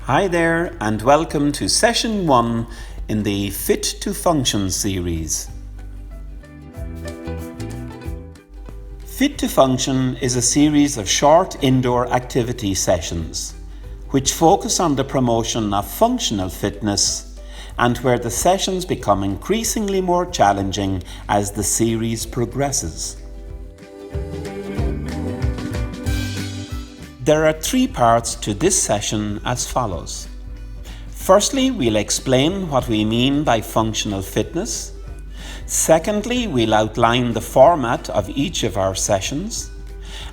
Hi there, and welcome to Session 1 in the Fit to Function series. Fit to Function is a series of short indoor activity sessions which focus on the promotion of functional fitness and where the sessions become increasingly more challenging as the series progresses. There are 3 parts to this session as follows. Firstly, we'll explain what we mean by functional fitness. Secondly, we'll outline the format of each of our sessions.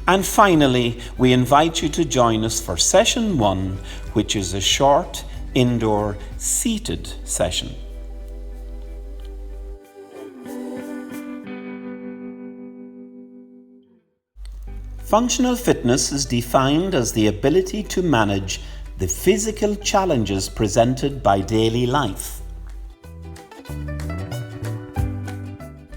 And finally, we invite you to join us for Session 1, which is a short, indoor, seated session. Functional fitness is defined as the ability to manage the physical challenges presented by daily life.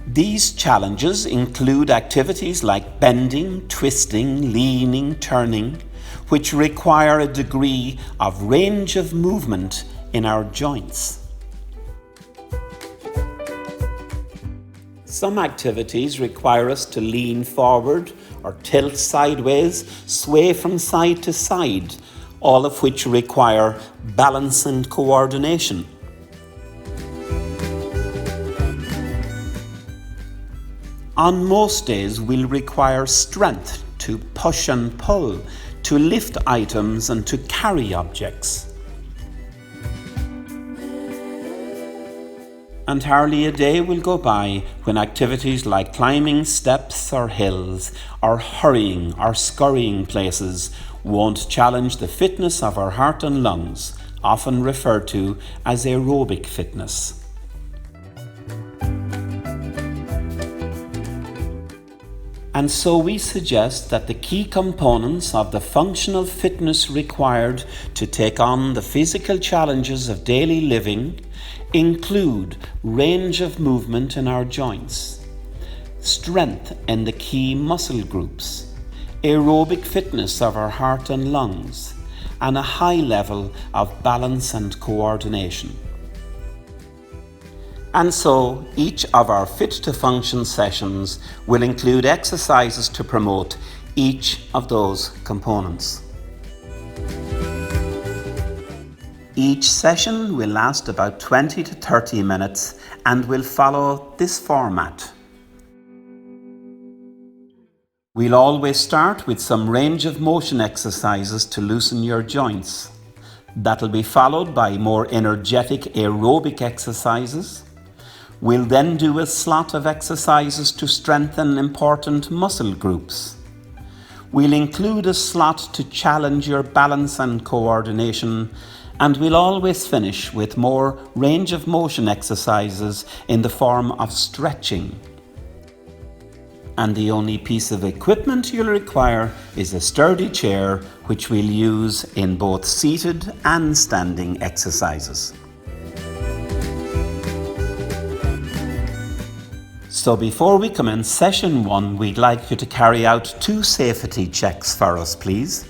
These challenges include activities like bending, twisting, leaning, turning, which require a degree of range of movement in our joints. Some activities require us to lean forward or tilt sideways, sway from side to side, all of which require balance and coordination. On most days, we'll require strength to push and pull, to lift items and to carry objects. And hardly a day will go by when activities like climbing steps or hills, or hurrying or scurrying places won't challenge the fitness of our heart and lungs, often referred to as aerobic fitness. And so we suggest that the key components of the functional fitness required to take on the physical challenges of daily living include range of movement in our joints, strength in the key muscle groups, aerobic fitness of our heart and lungs, and a high level of balance and coordination. And so, each of our Fit to Function sessions will include exercises to promote each of those components. Each session will last about 20 to 30 minutes and will follow this format. We'll always start with some range of motion exercises to loosen your joints. That'll be followed by more energetic aerobic exercises. We'll then do a slot of exercises to strengthen important muscle groups. We'll include a slot to challenge your balance and coordination, and we'll always finish with more range of motion exercises in the form of stretching. And the only piece of equipment you'll require is a sturdy chair, which we'll use in both seated and standing exercises. So before we commence Session 1, we'd like you to carry out 2 safety checks for us, please.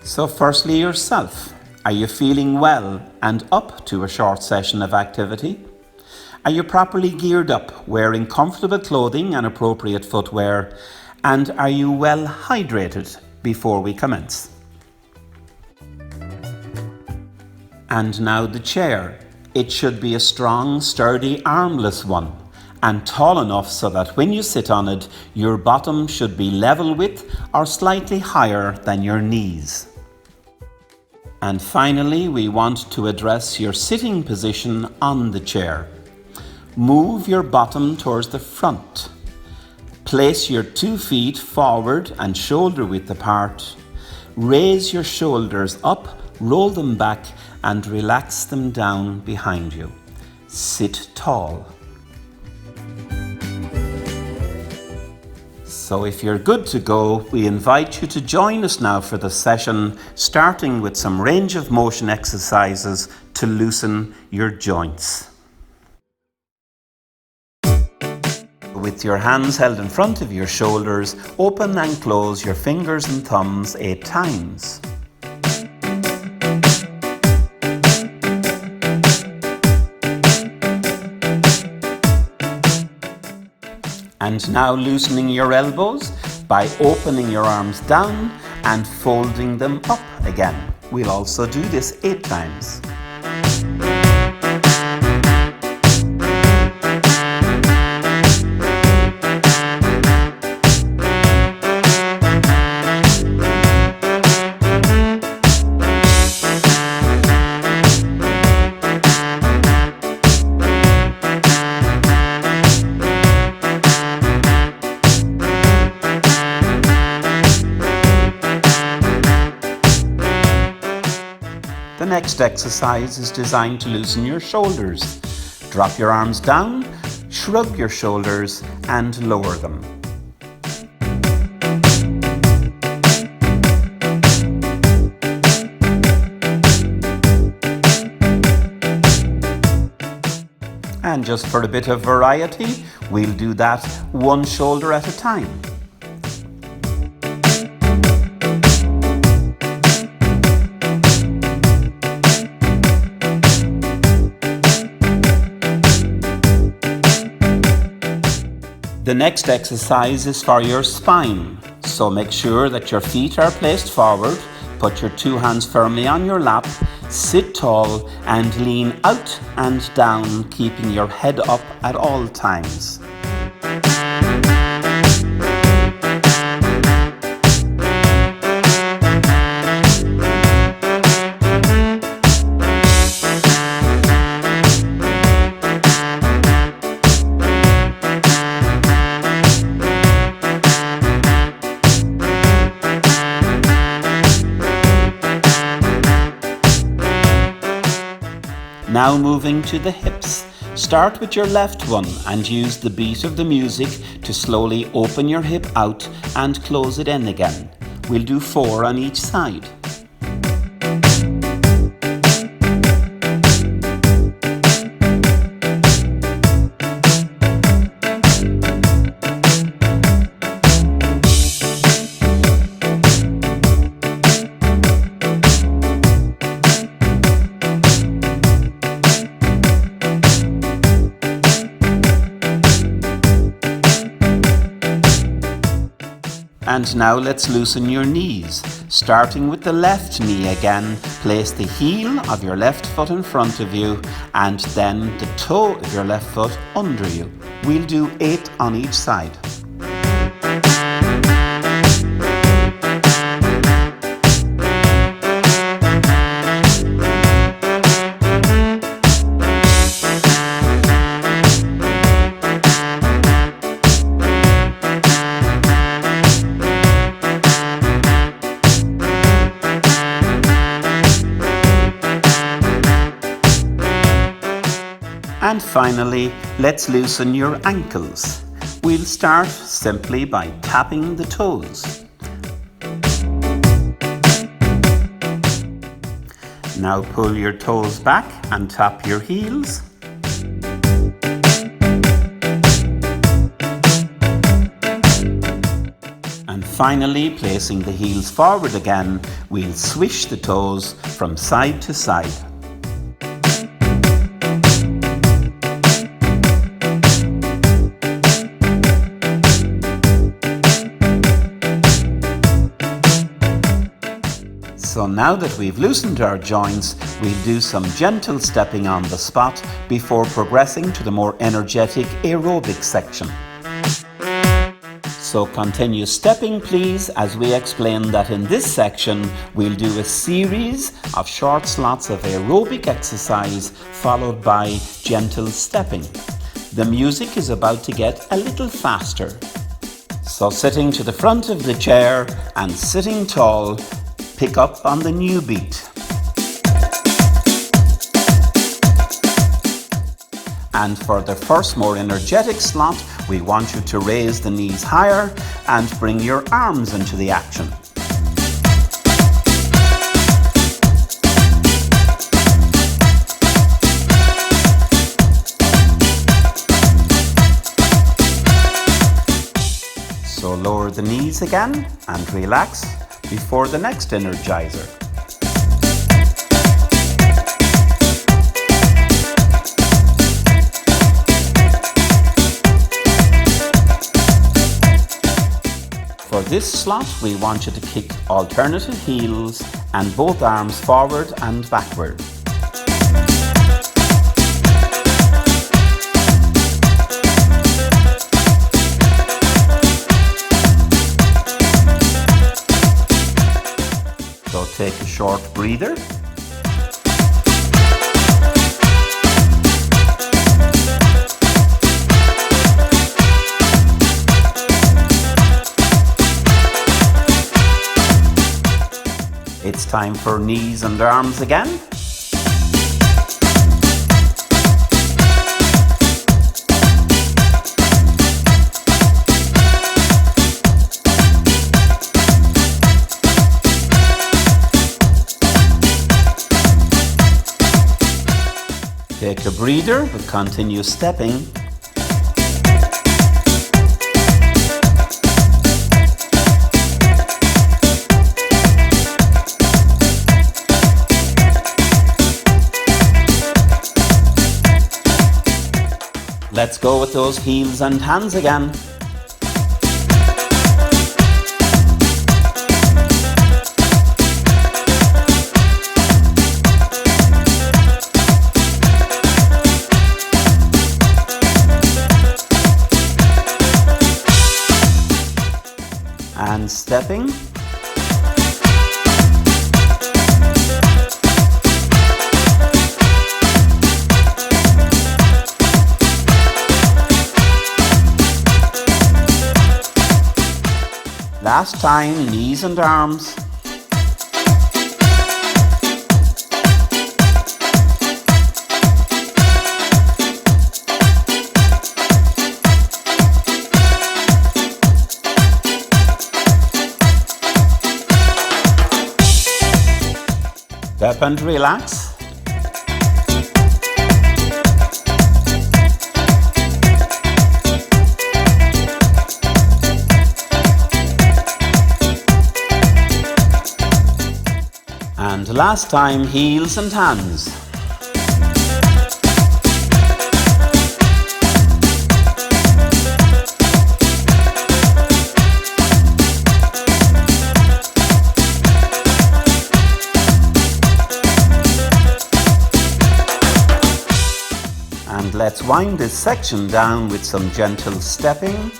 So firstly, yourself. Are you feeling well and up to a short session of activity? Are you properly geared up, wearing comfortable clothing and appropriate footwear? And are you well hydrated before we commence? And now the chair. It should be a strong, sturdy, armless one, and tall enough so that when you sit on it, your bottom should be level with or slightly higher than your knees. And finally, we want to address your sitting position on the chair. Move your bottom towards the front. Place your 2 feet forward and shoulder width apart. Raise your shoulders up, roll them back, and relax them down behind you. Sit tall. So if you're good to go, we invite you to join us now for the session, starting with some range of motion exercises to loosen your joints. With your hands held in front of your shoulders, open and close your fingers and thumbs 8 times. And now loosening your elbows by opening your arms down and folding them up again. We'll also do this 8 times. The next exercise is designed to loosen your shoulders. Drop your arms down, shrug your shoulders and lower them. And just for a bit of variety, we'll do that one shoulder at a time. The next exercise is for your spine, so make sure that your feet are placed forward, put your 2 hands firmly on your lap, sit tall and lean out and down, keeping your head up at all times. Now moving to the hips. Start with your left one and use the beat of the music to slowly open your hip out and close it in again. We'll do 4 on each side. And now let's loosen your knees. Starting with the left knee again, place the heel of your left foot in front of you and then the toe of your left foot under you. We'll do 8 on each side. And finally, let's loosen your ankles. We'll start simply by tapping the toes. Now pull your toes back and tap your heels. And finally, placing the heels forward again, we'll swish the toes from side to side. So now that we've loosened our joints, we'll do some gentle stepping on the spot before progressing to the more energetic aerobic section. So continue stepping please, as we explain that in this section we'll do a series of short slots of aerobic exercise followed by gentle stepping. The music is about to get a little faster. So sitting to the front of the chair and sitting tall, pick up on the new beat. And for the first more energetic slot, we want you to raise the knees higher and bring your arms into the action. So lower the knees again and relax before the next energizer. this slot, we want you to kick alternative heels and both arms forward and backward. So take a short breather. It's time for knees and arms again. Take a breather, but continue stepping. Let's go with those heels and hands again. And stepping. Last time, knees and arms. Step and relax. And last time, heels and hands. And let's wind this section down with some gentle stepping.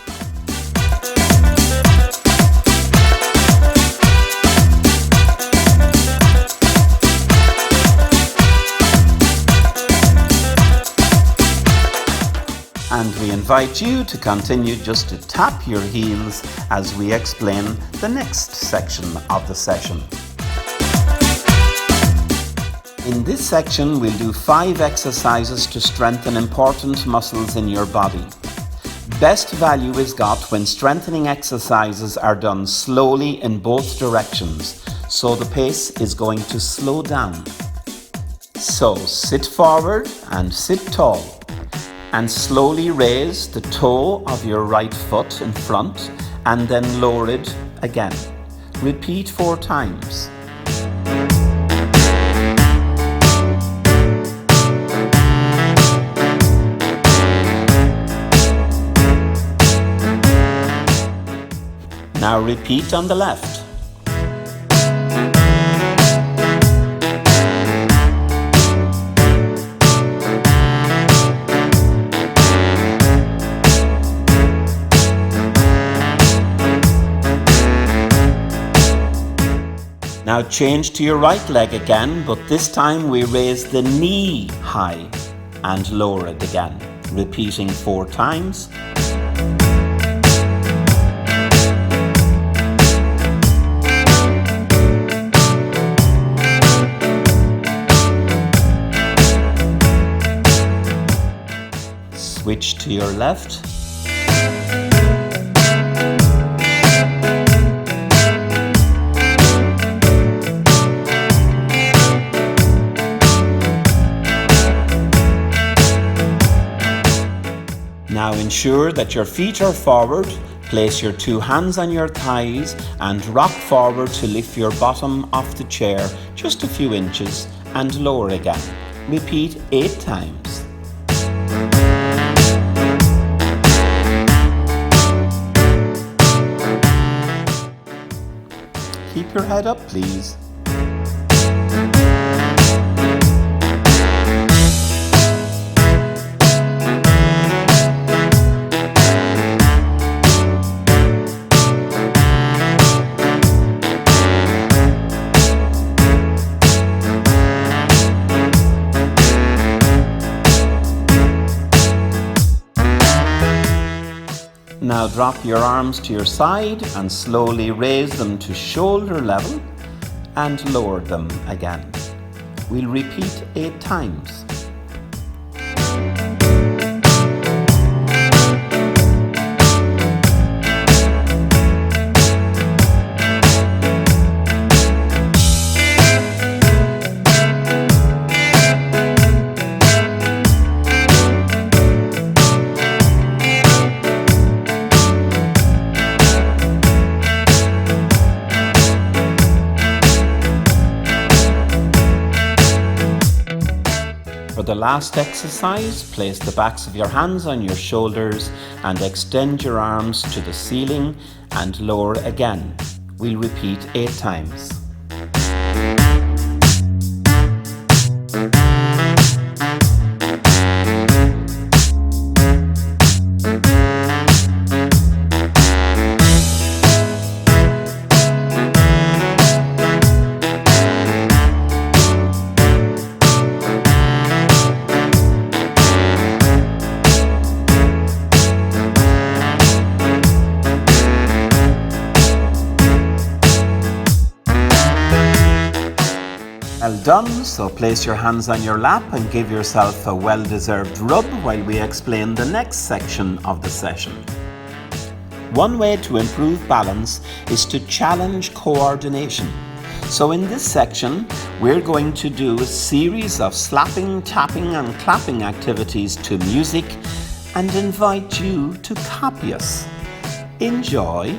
And we invite you to continue just to tap your heels as we explain the next section of the session. In this section, we'll do 5 exercises to strengthen important muscles in your body. Best value is got when strengthening exercises are done slowly in both directions, so the pace is going to slow down. So sit forward and sit tall. And slowly raise the toe of your right foot in front and then lower it again. Repeat 4 times. Now repeat on the left. Now change to your right leg again, but this time we raise the knee high and lower it again, repeating 4 times. Switch to your left. Now ensure that your feet are forward, place your 2 hands on your thighs and rock forward to lift your bottom off the chair just a few inches and lower again. Repeat 8 times. keep your head up, please. Now drop your arms to your side and slowly raise them to shoulder level and lower them again. We'll repeat 8 times. For the last exercise, place the backs of your hands on your shoulders and extend your arms to the ceiling and lower again. We'll repeat 8 times. Well done, so place your hands on your lap and give yourself a well-deserved rub while we explain the next section of the session. One way to improve balance is to challenge coordination. So in this section, we're going to do a series of slapping, tapping and clapping activities to music and invite you to copy us. Enjoy.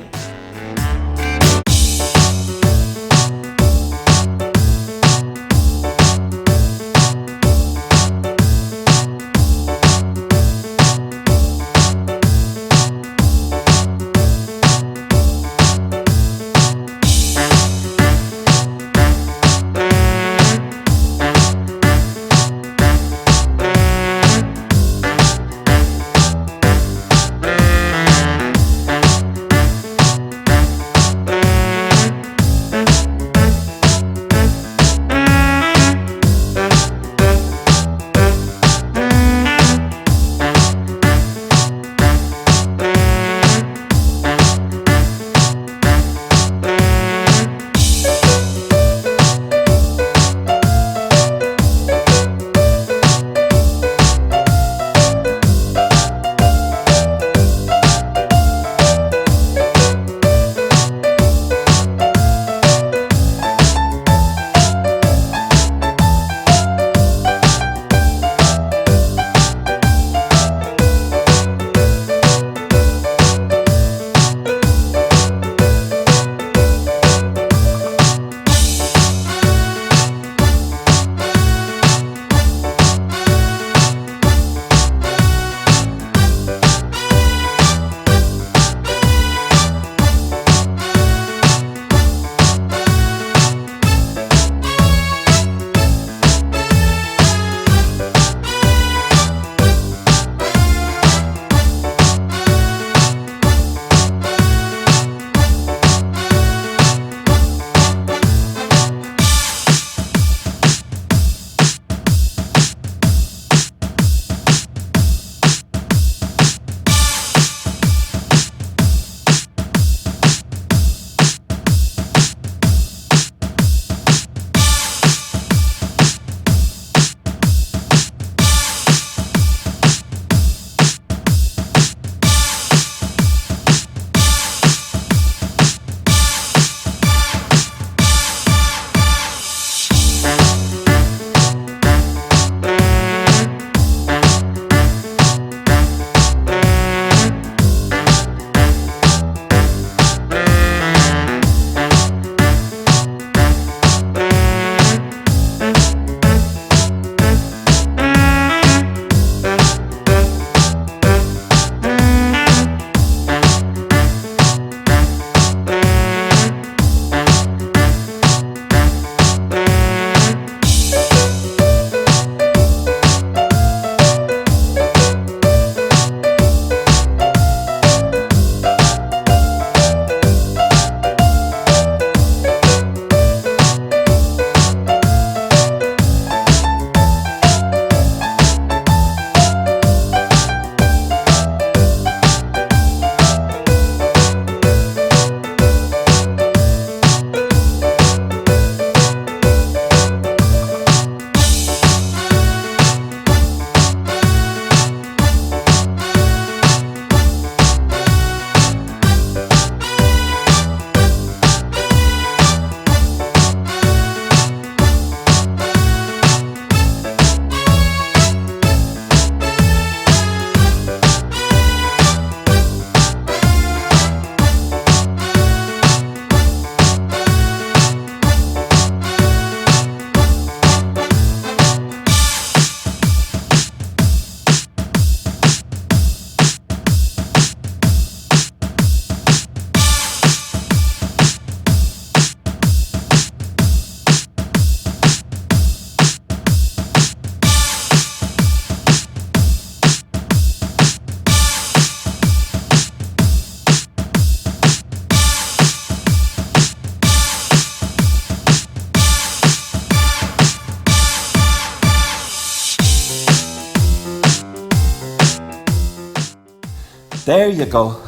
There you go.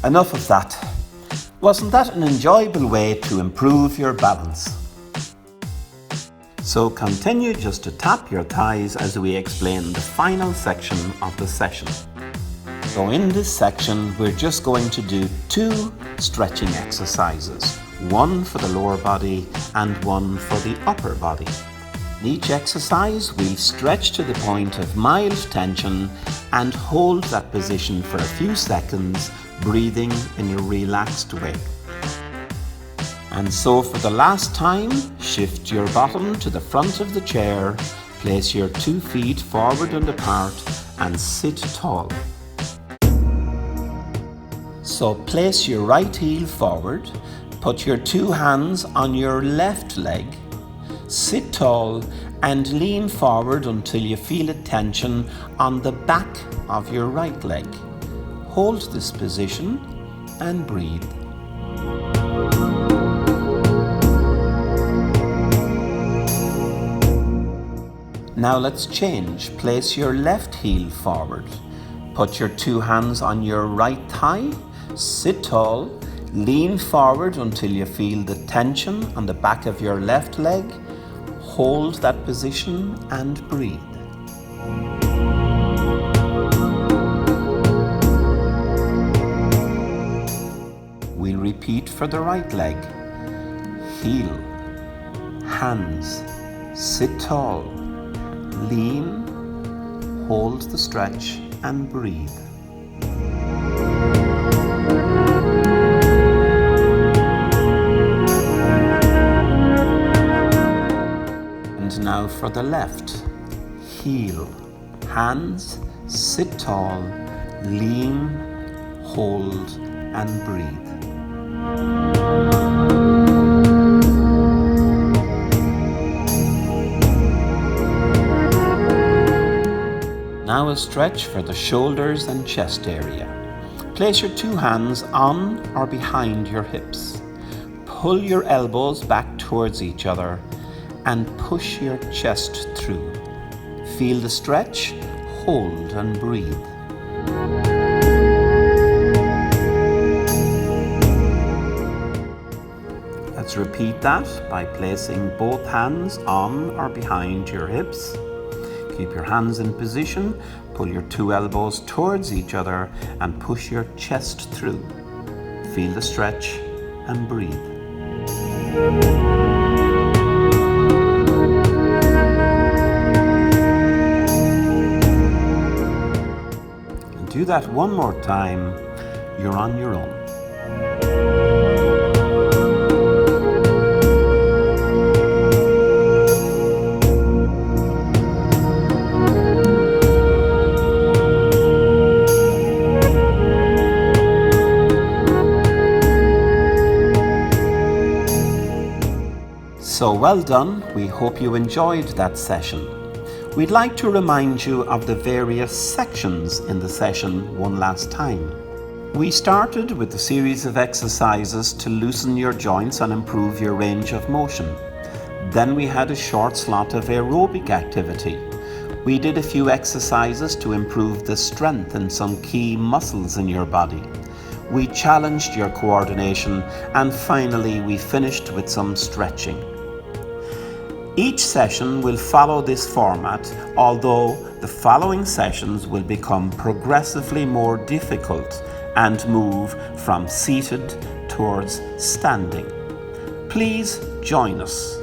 Enough of that. Wasn't that an enjoyable way to improve your balance? So continue just to tap your thighs as we explain the final section of the session. So in this section, we're just going to do 2 stretching exercises, one for the lower body and one for the upper body. In each exercise, we'll stretch to the point of mild tension and hold that position for a few seconds, breathing in a relaxed way. And so for the last time, shift your bottom to the front of the chair, place your 2 feet forward and apart and sit tall. So place your right heel forward, put your 2 hands on your left leg, sit tall and lean forward until you feel a tension on the back of your right leg. Hold this position and breathe. Now let's change. Place your left heel forward. Put your 2 hands on your right thigh, sit tall, lean forward until you feel the tension on the back of your left leg. Hold that position and breathe. We'll repeat for the right leg. Heel, hands, sit tall, lean, hold the stretch and breathe. And now for the left. Heel, hands, sit tall, lean, hold and breathe. Now a stretch for the shoulders and chest area. Place your 2 hands on or behind your hips. Pull your elbows back towards each other and push your chest through. Feel the stretch, hold and breathe. Let's repeat that by placing both hands on or behind your hips. Keep your hands in position, pull your 2 elbows towards each other and push your chest through. Feel the stretch and breathe. And do that one more time. You're on your own. So well done, we hope you enjoyed that session. We'd like to remind you of the various sections in the session one last time. We started with a series of exercises to loosen your joints and improve your range of motion. Then we had a short slot of aerobic activity. We did a few exercises to improve the strength in some key muscles in your body. We challenged your coordination and finally we finished with some stretching. Each session will follow this format, although the following sessions will become progressively more difficult and move from seated towards standing. Please join us.